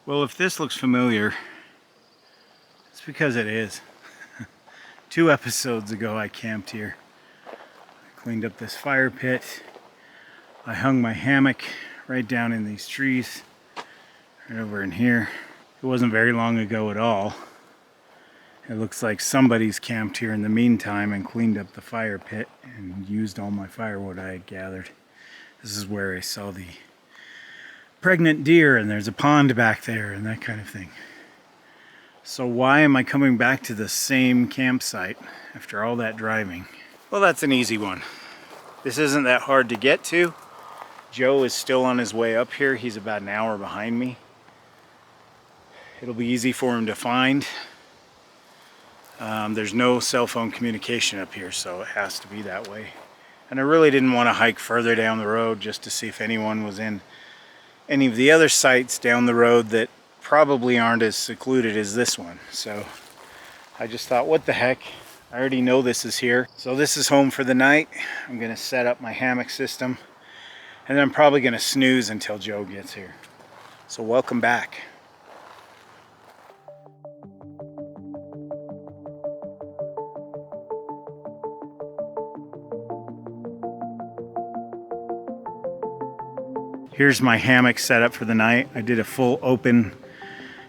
Well, if this looks familiar, it's because it is. 2 episodes ago I camped here. I cleaned up this fire pit. I hung my hammock right down in these trees, right over in here. It wasn't very long ago at all. It looks like somebody's camped here in the meantime and cleaned up the fire pit and used all my firewood I had gathered. This is where I saw the pregnant deer, and there's a pond back there and that kind of thing. So why am I coming back to the same campsite after all that driving? Well, that's an easy one. This isn't that hard to get to. Joe is still on his way up here. He's about an hour behind me. It'll be easy for him to find. There's no cell phone communication up here, so it has to be that way. And I really didn't want to hike further down the road just to see if anyone was in any of the other sites down the road that probably aren't as secluded as this one. So I just thought, what the heck? I already know this is here. So this is home for the night. I'm gonna set up my hammock system, and then I'm probably gonna snooze until Joe gets here. So welcome back. Here's my hammock set up for the night. I did a full open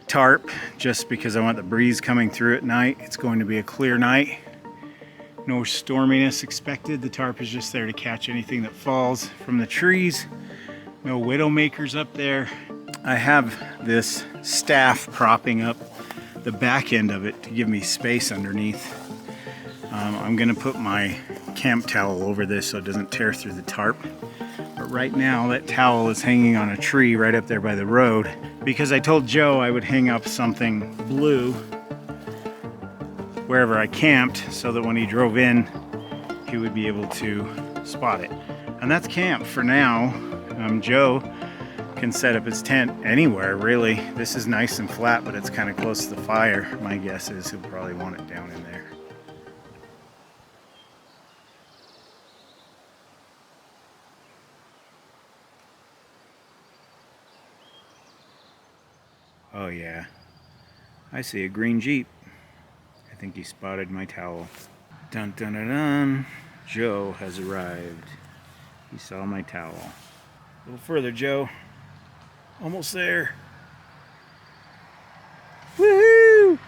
tarp just because I want the breeze coming through at night. It's going to be a clear night. No storminess expected. The tarp is just there to catch anything that falls from the trees. No widowmakers up there. I have this staff propping up the back end of it to give me space underneath. I'm gonna put my camp towel over this so it doesn't tear through the tarp. But right now that towel is hanging on a tree right up there by the road because I told Joe I would hang up something blue wherever I camped so that when he drove in he would be able to spot it. And that's camp for now. Joe can set up his tent anywhere really. This is nice and flat, but it's kind of close to the fire. My guess is he'll probably want it down in there. Oh yeah, I see a green Jeep. I think he spotted my towel. Dun dun dun dun. Joe has arrived. He saw my towel. A little further, Joe. Almost there. Woohoo!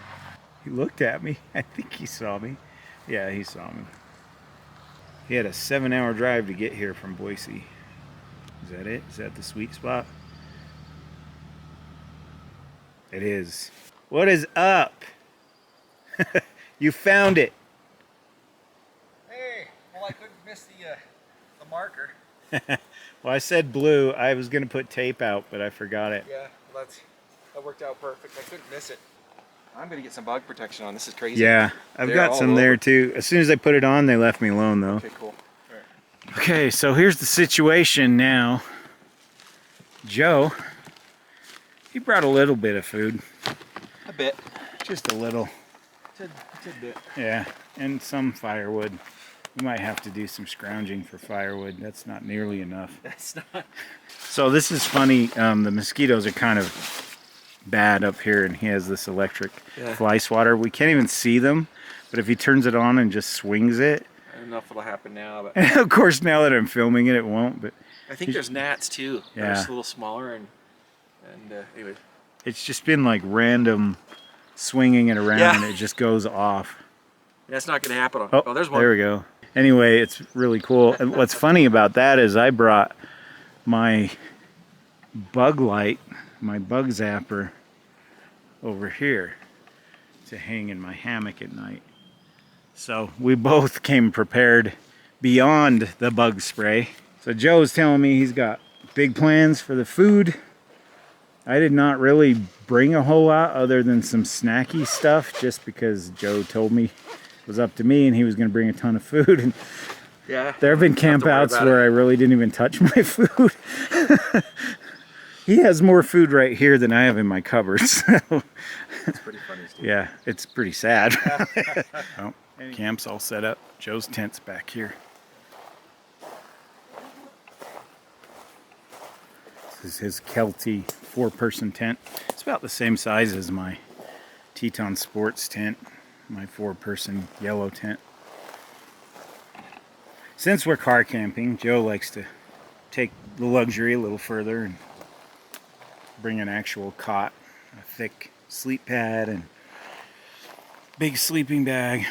He looked at me. I think he saw me. Yeah, he saw me. He had a 7-hour drive to get here from Boise. Is that it? Is that the sweet spot? It is. What is up? You found it. Hey, well I couldn't miss the marker. Well, I said blue. I was gonna put tape out, but I forgot it. Yeah, well, that worked out perfect. I couldn't miss it. I'm gonna get some bug protection on. This is crazy. Yeah, I've got some there too. As soon as I put it on, they left me alone though. Okay, cool. All right. Okay, so here's the situation now. Joe, he brought a little bit of food. A bit. Just a little. Tidbit. Yeah, and some firewood. We might have to do some scrounging for firewood. That's not nearly enough. That's not. So this is funny. The mosquitoes are kind of bad up here, and he has this electric fly swatter. We can't even see them, but if he turns it on and just swings it. I don't know if it'll happen now, but. And of course, now that I'm filming it, it won't. But I think there's gnats too. Yeah. They're just a little smaller and anyway. It's just been like random swinging it around, and it just goes off. That's not going to happen. Oh, there's one. There we go. Anyway, it's really cool. And what's funny about that is I brought my bug light, my bug zapper over here to hang in my hammock at night. So we both came prepared beyond the bug spray. So Joe's telling me he's got big plans for the food. I did not really bring a whole lot other than some snacky stuff just because Joe told me it was up to me and he was going to bring a ton of food. And yeah. There have been campouts where I really didn't even touch my food. He has more food right here than I have in my cupboards. So. It's pretty funny, Steve. Yeah, it's pretty sad. Well, camp's all set up. Joe's tent's back here. This is his Kelty 4-person tent. about the same size as my Teton Sports tent, my 4-person yellow tent. Since we're car camping, Joe likes to take the luxury a little further and bring an actual cot, a thick sleep pad, and big sleeping bag.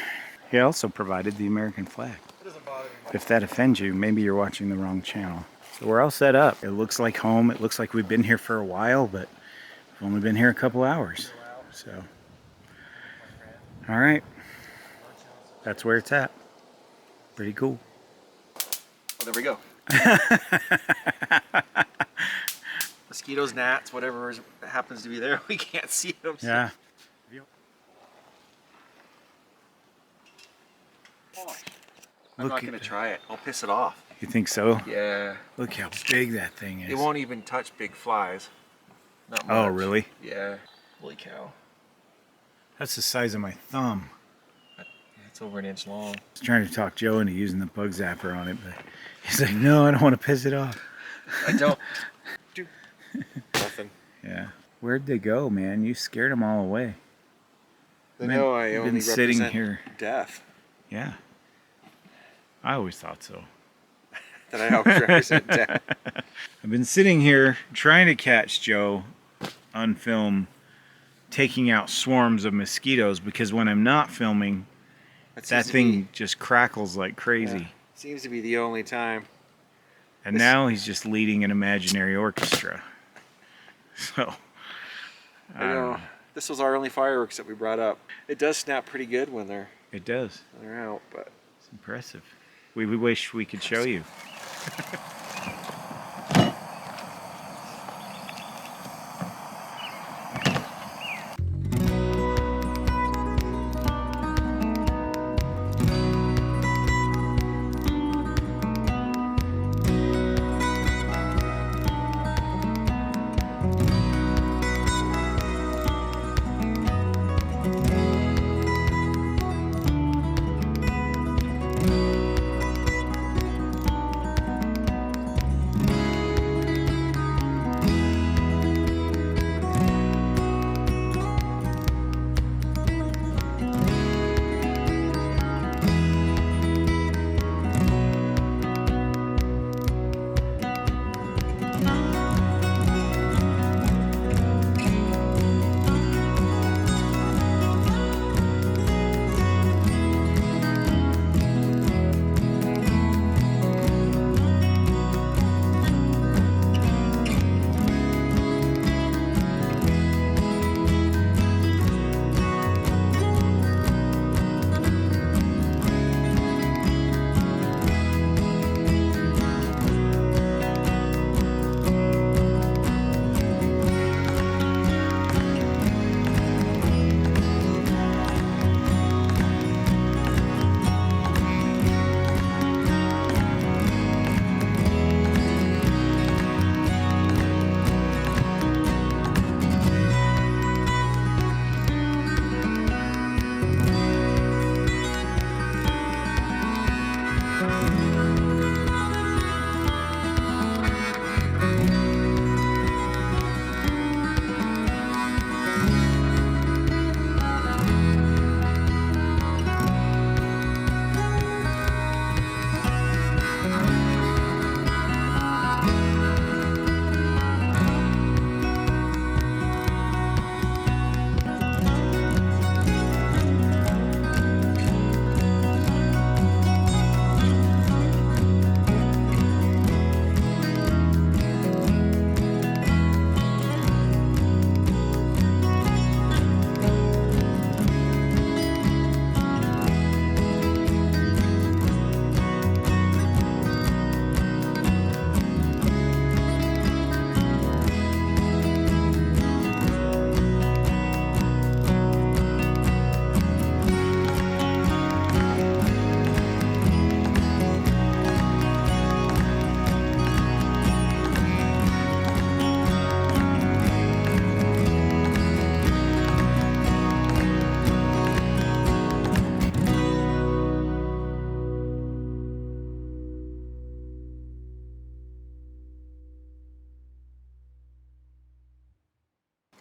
He also provided the American flag. It doesn't bother me. If that offends you, maybe you're watching the wrong channel. So we're all set up. It looks like home. It looks like we've been here for a while, but we've only been here a couple hours. So, all right. That's where it's at. Pretty cool. Well, there we go. Mosquitoes, gnats, whatever happens to be there, we can't see them. Yeah. I'm not going to try it. I'll piss it off. You think so? Yeah. Look how big that thing is. It won't even touch big flies. Not much. Oh, really? Yeah. Holy cow. That's the size of my thumb. It's over an inch long. I was trying to talk Joe into using the bug zapper on it, but he's like, no, I don't want to piss it off. I don't. Do nothing. Yeah. Where'd they go, man? You scared them all away. They know I You've only been sitting represent here. death. Yeah. I always thought so. That I always represent death. I've been sitting here trying to catch Joe on film taking out swarms of mosquitoes, because when I'm not filming, that thing just crackles like crazy. Yeah, seems to be the only time. And now he's just leading an imaginary orchestra. So, I know. This was our only fireworks that we brought up. It does snap pretty good when they're it does. out, but It's impressive. We wish we could show you.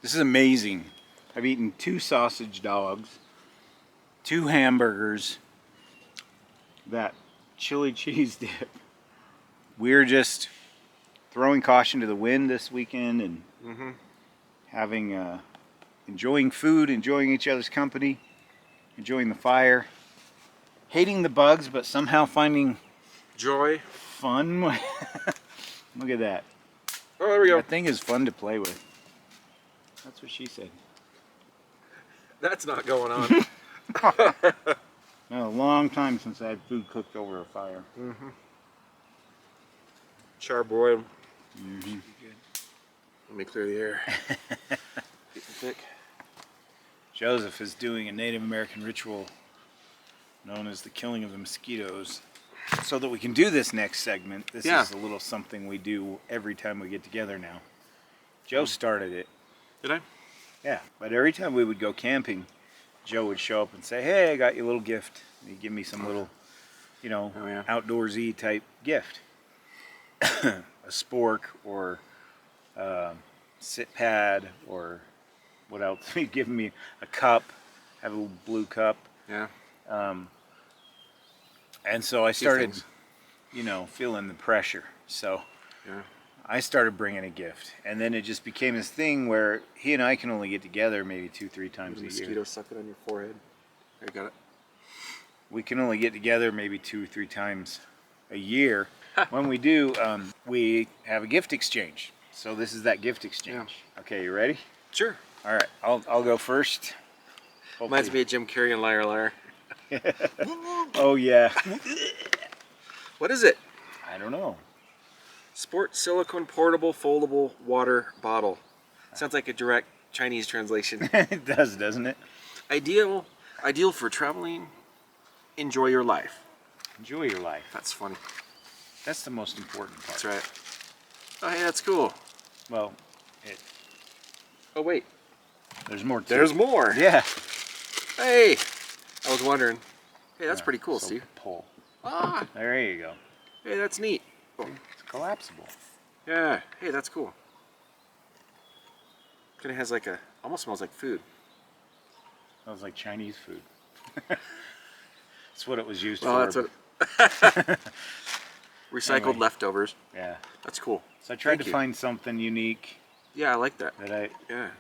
This is amazing. I've eaten 2 sausage dogs, 2 hamburgers, that chili cheese dip. We're just throwing caution to the wind this weekend and having, enjoying food, enjoying each other's company, enjoying the fire, hating the bugs, but somehow finding joy. Fun. Look at that. Oh, there we go. That thing is fun to play with. That's what she said. That's not going on. No, a long time since I had food cooked over a fire. Charbroiled. Let me clear the air. Getting thick. Joseph is doing a Native American ritual known as the killing of the mosquitoes. So that we can do this next segment, this is a little something we do every time we get together now. Joe started it. Did I? Yeah, but every time we would go camping, Joe would show up and say, hey, I got you a little gift. And he'd give me some little, you know, outdoorsy type gift. A spork or sit pad or what else? He'd give me a cup, have a little blue cup. Yeah. And so I started, you know, feeling the pressure. So I started bringing a gift. And then it just became this thing where he and I can only get together maybe 2-3 times a year. Mosquito sucking on your forehead. There, you got it. We can only get together maybe 2-3 times a year. When we do, we have a gift exchange. So this is that gift exchange. Yeah. Okay, you ready? Sure. All right, I'll go first. Reminds me of Jim Carrey and Liar Liar. Oh yeah. What is it? I don't know. Sport silicone portable foldable water bottle. Sounds like a direct Chinese translation. It does, doesn't it? Ideal for traveling. Enjoy your life. Enjoy your life. That's funny. That's the most important part. That's right. Oh, hey, that's cool. Well, oh wait. There's more. There's more. Yeah. Hey. I was wondering. Hey, that's pretty cool, Steve. Pull. Ah. There you go. Hey, that's neat. It's collapsible. Yeah. Hey, that's cool. Kind of has like almost smells like food. Smells like Chinese food. That's what it was used for. Oh, that's what. Recycled leftovers. Yeah. That's cool. So I tried to find something unique. Yeah, I like that. That I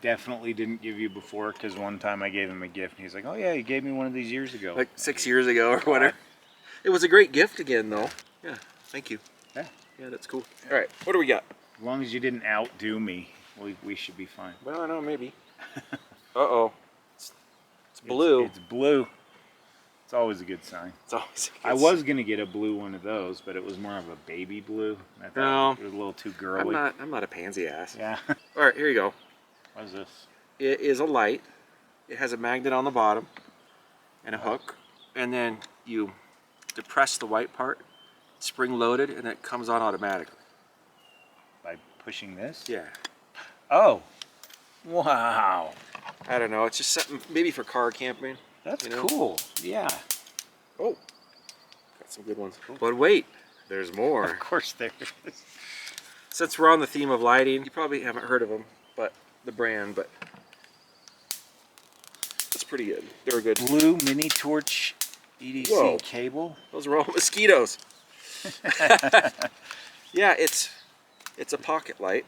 definitely didn't give you before, because one time I gave him a gift and he's like, oh yeah, you gave me one of these years ago. Like 6 years ago or whatever. It was a great gift again though. Yeah, thank you. Yeah. Yeah, that's cool. All right, what do we got? As long as you didn't outdo me, we should be fine. Well, I know, maybe. Uh-oh. It's blue. It's blue. It's always a good sign. It's always I was going to get a blue one of those, but it was more of a baby blue. I thought it was a little too girly. I'm not a pansy ass. Yeah. All right, here you go. What is this? It is a light. It has a magnet on the bottom and a hook. And then you depress the white part, spring loaded, and it comes on automatically. By pushing this? Yeah. Oh. Wow. I don't know. It's just something maybe for car camping. That's cool. Yeah. Oh, got some good ones. Cool. But wait, there's more. Of course there is. Since we're on the theme of lighting, you probably haven't heard of them, but the brand, but it's pretty good. They're good. Blue mini torch EDC cable. Those are all mosquitoes. Yeah, it's a pocket light,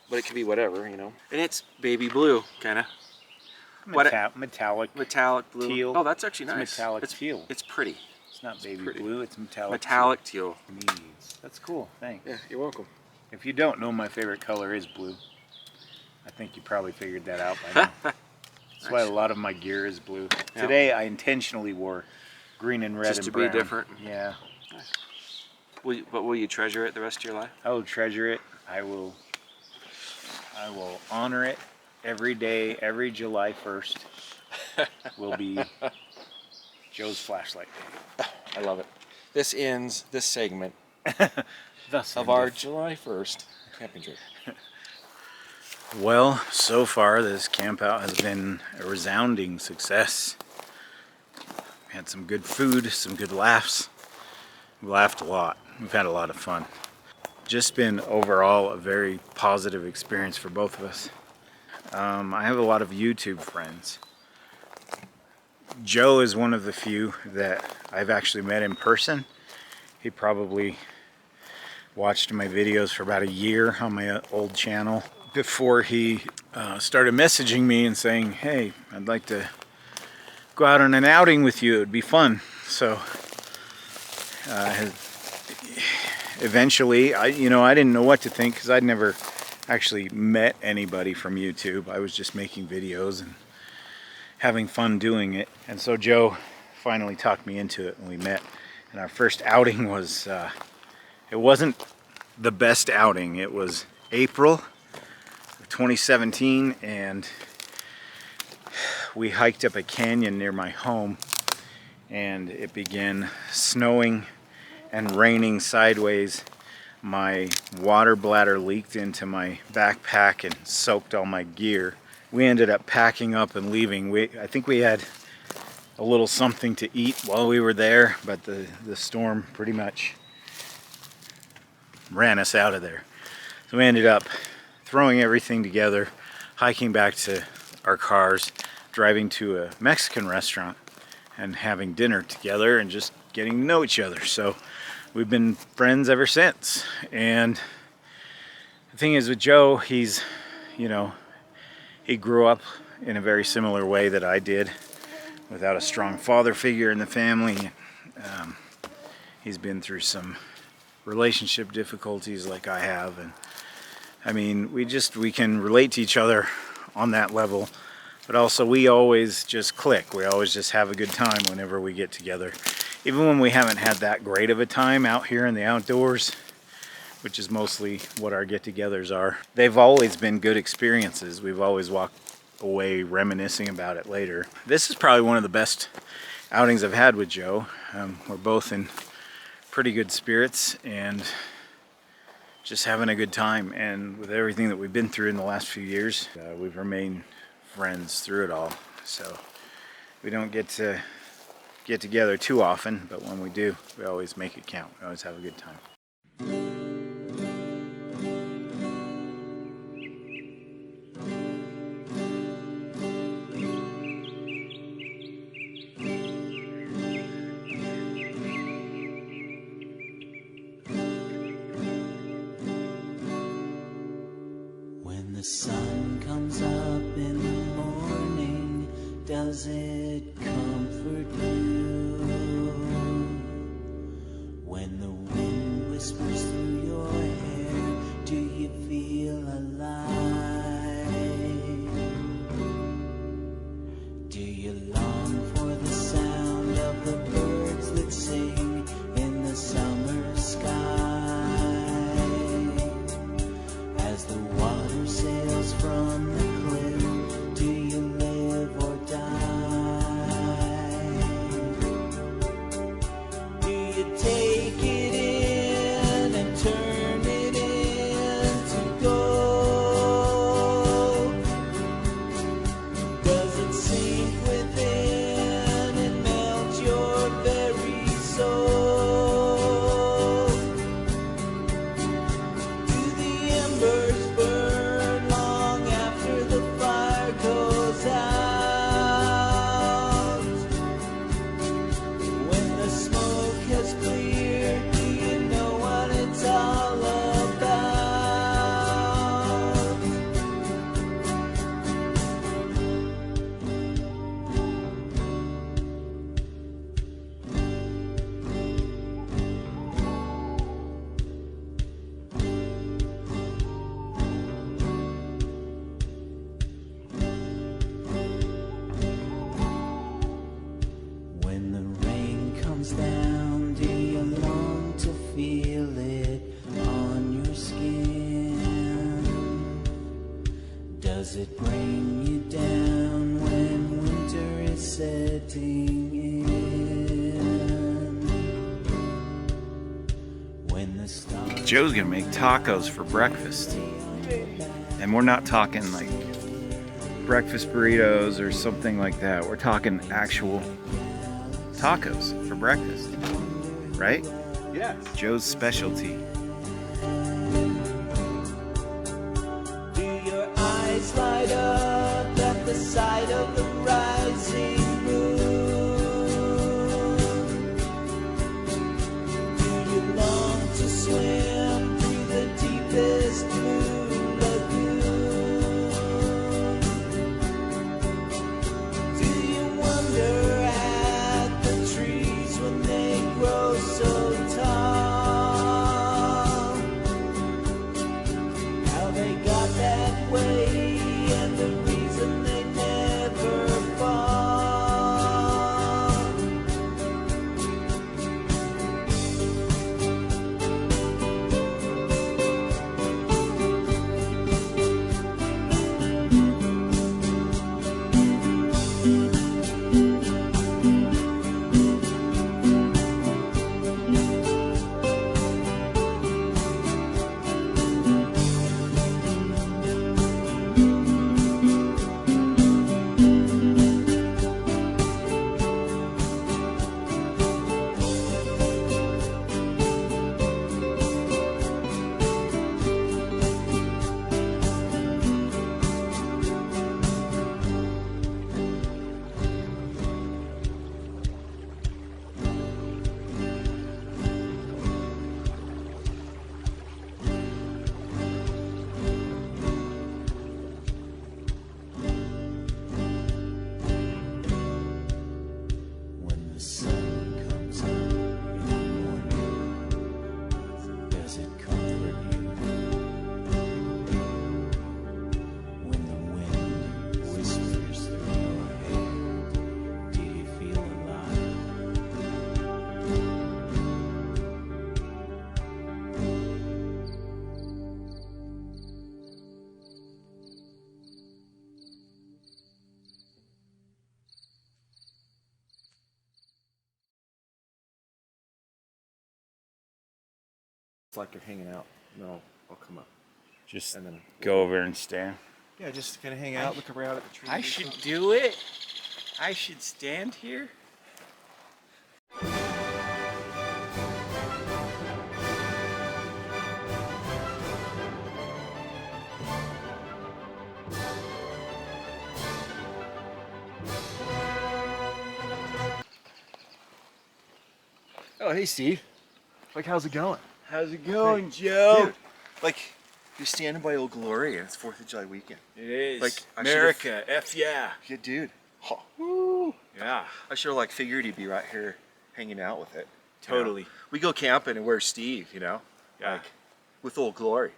but it can be whatever, you know. And it's baby blue, kind of. Metallic blue. Teal. Oh, that's actually nice. It's metallic teal. It's pretty. It's not baby blue, it's metallic teal. Needs. That's cool, thanks. Yeah, you're welcome. If you don't know, my favorite color is blue. I think you probably figured that out by now. That's why a lot of my gear is blue. Yeah. Today I intentionally wore green and red just and to brown. Be different. Yeah. Nice. But will you treasure it the rest of your life? I will treasure it. I will honor it. Every day, every July 1st will be Joe's flashlight day. I love it. This ends this segment of our July 1st camping trip. Well, so far this camp out has been a resounding success. We had some good food, some good laughs. We laughed a lot. We've had a lot of fun. Just been overall a very positive experience for both of us. I have a lot of YouTube friends. Joe is one of the few that I've actually met in person. He probably watched my videos for about a year on my old channel before he started messaging me and saying, hey, I'd like to go out on an outing with you, it'd be fun. So eventually, I didn't know what to think because I'd never actually met anybody from YouTube. I was just making videos and having fun doing it. And so Joe finally talked me into it and we met. And our first outing was, it wasn't the best outing. It was April of 2017 and we hiked up a canyon near my home and it began snowing and raining sideways. My water bladder leaked into my backpack and soaked all my gear. We ended up packing up and leaving. I think we had a little something to eat while we were there, but the storm pretty much ran us out of there. So we ended up throwing everything together, hiking back to our cars, driving to a Mexican restaurant and having dinner together and just getting to know each other. So we've been friends ever since. And the thing is with Joe, he's, he grew up in a very similar way that I did, without a strong father figure in the family. He's been through some relationship difficulties like I have, and I mean, we can relate to each other on that level, but also we always just click. We always just have a good time whenever we get together. Even when we haven't had that great of a time out here in the outdoors, which is mostly what our get-togethers are, they've always been good experiences. We've always walked away reminiscing about it later. This is probably one of the best outings I've had with Joe. We're both in pretty good spirits and just having a good time. And with everything that we've been through in the last few years, we've remained friends through it all. So we don't get to get together too often, but when we do, we always make it count. We always have a good time. When the sun comes up in the morning, does it comfort you? When the wind whispers through your hair, do you feel alive? Do you long for the sound of the birds that sing in the summer sky? As the water sails from the cliff, do you live or die? Do you take it in and turn it into gold? Does it sink within and melt your very soul? Do the embers burn long after the fire goes out? When the smoke has cleared, do you know what it's all about? When the rain comes down, do you long to feel it on your skin? Does it bring you down when winter is setting in? When the stars Joe's gonna make tacos for breakfast. And we're not talking like breakfast burritos or something like that. We're talking actual tacos for breakfast, right? Yes. Joe's specialty. do your eyes light up? sight of the rising moon. Do you long to swim through the deepest blue lagoon? Do you wonder at the trees when they grow so tall? How they got that way and the reason they never fall. When the sun comes up in the morning, does it comfort you? When the wind whispers through your hair, do you feel alive? It's like you're hanging out. No, I'll come up. Just And then go over and stand. yeah, just kind of hang out, look around at the trees. I should do it. I should stand here. Oh, hey, Steve. Like, how's it going? How's it going, Joe? Dude, like, you're standing by Old Glory and it's 4th of July weekend. It is. Like, I America, F yeah. Yeah, dude. Huh. Woo. Yeah, I sure like figured he'd be right here hanging out with it. you know? totally. We go camping and where's Steve, you know? Yeah. Like, with Old Glory.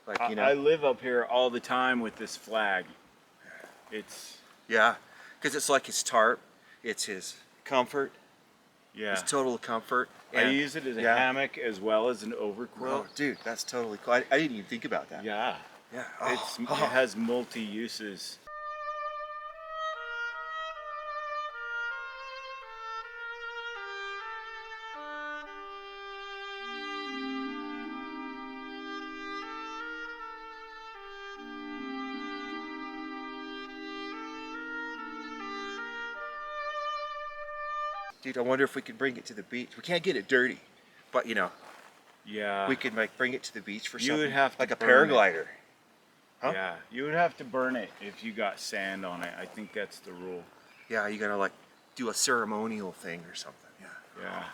Like, you know. I live up here all the time with this flag. It's, Yeah, because it's like his tarp, it's his comfort, yeah. his total comfort. I and- use it as a yeah. hammock as well as an Oh, overquilt. dude, that's totally cool. I didn't even think about that. Yeah. Yeah. It's, Oh. it has multi uses. Dude, I wonder if we could bring it to the beach. We can't get it dirty, but you know, Yeah. we could like bring it to the beach for You something would have to like a burn it. paraglider. Huh? Yeah. You would have to burn it if you got sand on it. I think that's the rule. Yeah, you gotta like do a ceremonial thing or something. Yeah. Yeah.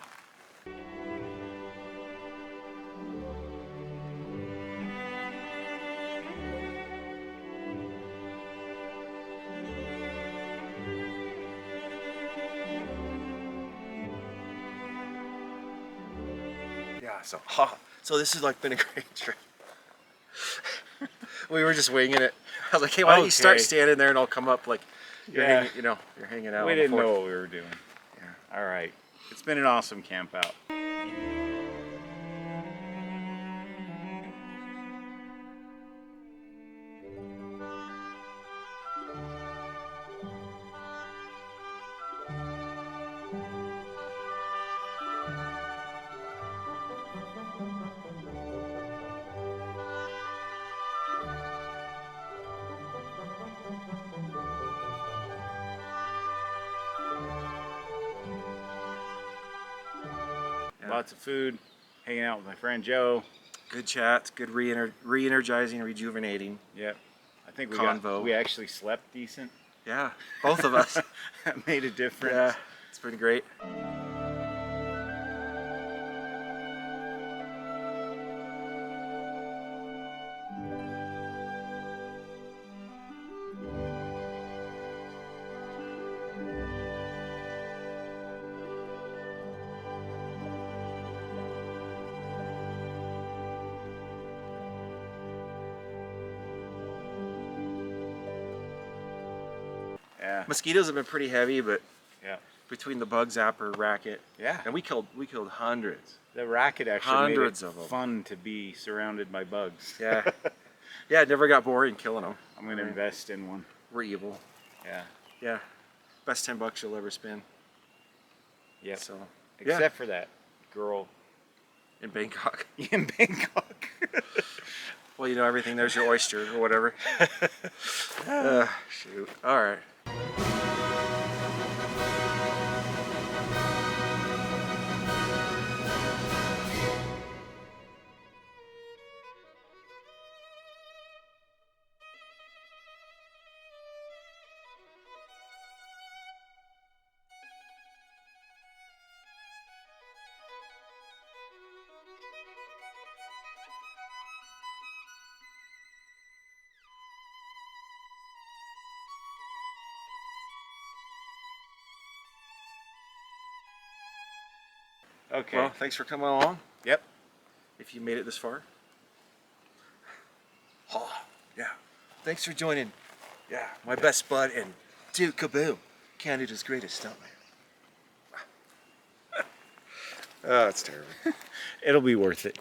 Yeah. So this has like been a great trip. We were just winging it. I was like, hey, why don't you start Okay. standing there and I'll come up like you're Yeah. hanging, you know, you're hanging out. We on the didn't know porch. what we were doing. Yeah. All right. It's been an awesome camp out. Lots of food, hanging out with my friend Joe. Good chats, good re-energizing, rejuvenating. Yep. I think Convo. we actually slept decent. Yeah, both of us. That made a difference. Yeah, it's pretty great. Yeah. Mosquitoes have been pretty heavy, but Yeah. between the bug zapper racket, Yeah. and we killed hundreds. The racket actually Hundreds made of it 'em. fun to be surrounded by bugs. Yeah, yeah, it never got boring killing them. I'm gonna invest in one. We're evil. Yeah. Yeah, best $10 you'll ever spend. Yep. So, Except for that girl in Bangkok. in Bangkok. Well, you know, everything there's your oyster or whatever. Shoot. All right. Okay. Well, thanks for coming along. Yep. If you made it this far. Oh, yeah. Thanks for joining. Yeah, my best bud and Dude Kaboom, Canada's greatest stuntman. Oh, it's terrible. It'll be worth it.